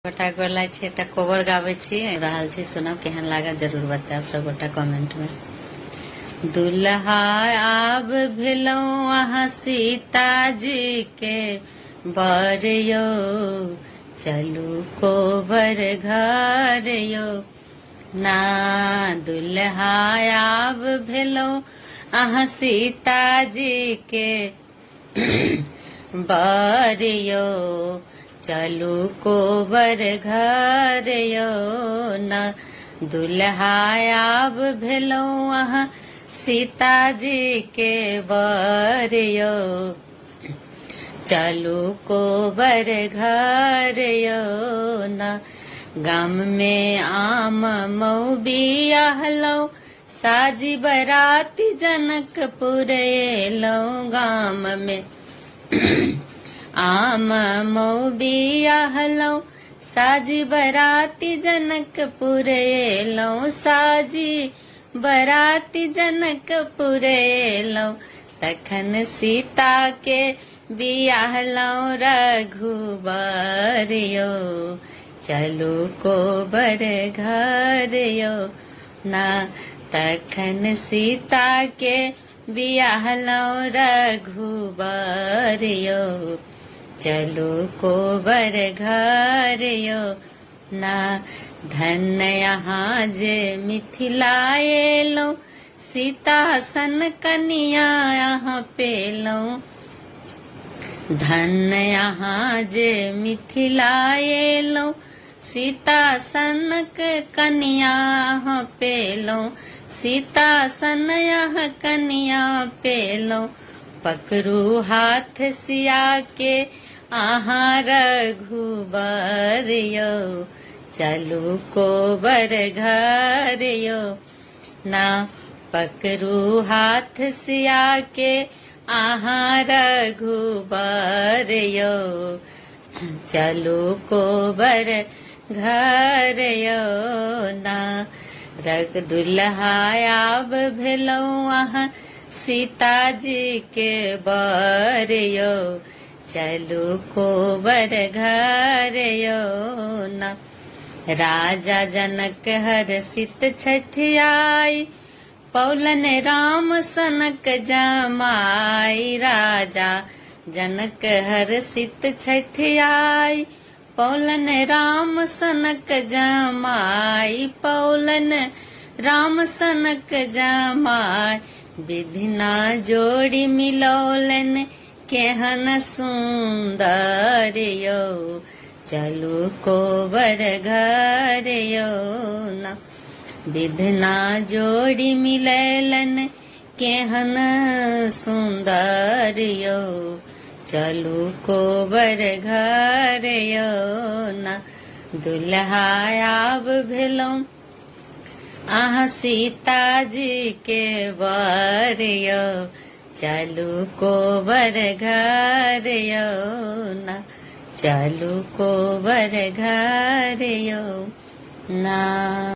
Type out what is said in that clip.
गोटा गोला छी एक कोबर गावे छी रहल छी सुनब केहन लागल जरूर बताएब सब गोटा कमेंट में। दुल्हा आब भेलौ अहाँ सीता जी के बर यो, चलू कोबर घर यो ना। दुल्हा आब भेलौ अहाँ सीता जी के बर यो, चलू कोबर घर यो ना। दुल्हा आब भेलौ अहाँ सीता जी के बर यो, चलू कोबर घर यो ना। गाम में आम मऊ बियाहलौ, साजी बराती जनकपुर एलौ। गाम में आम मऊ बियाहलौ, साजी बराती जनकपुर एलौ। साजी बराती जनकपुर एलौ, तखन सीता के बियाहलौ रघुबर यो, चलू कोबर घर यो ना। तखन सीता के बियाहलौ रघुबर यो, चलू कोबर घर यो ना। धन यहाँ जे मिथिला एलौ, सीता सन कनिया यहाँ पेलौ। धन यहाँ जे मिथिला एलौ, सीता सनक कनिया यहाँ पेलौ। सीता सन यहाँ कनिया पेलौ, पकड़ू हाथ सिया के आहाँ रघुबर यो, चलू कोबर घर यो ना। पकड़ू हाथ सिया के आहाँ रघुबर यो, चलू कोबर घर यो ना। दुल्हा आब भेलौ अहाँ सीता जी के बर यो, चलू कोबर घर यो ना। राजा जनक हर्षित छठियाई, पौलन राम सनक जमाई। राजा जनक हर्षित छठियाई, पौलन राम सनक जमाई। पौलन राम सनक जमाई, विधिना जोड़ी मिलौलन केहन सुंदर यो, चलू कोबर घर यो ना। विधना जोड़ी मिलैलन केहन सुंदर यो, चलू कोबर घर यो ना। दुल्हा आब भेलौ अहाँ सीता जी के बर यो, चलू कोबर घर यो ना। चलू कोबर घर यो ना।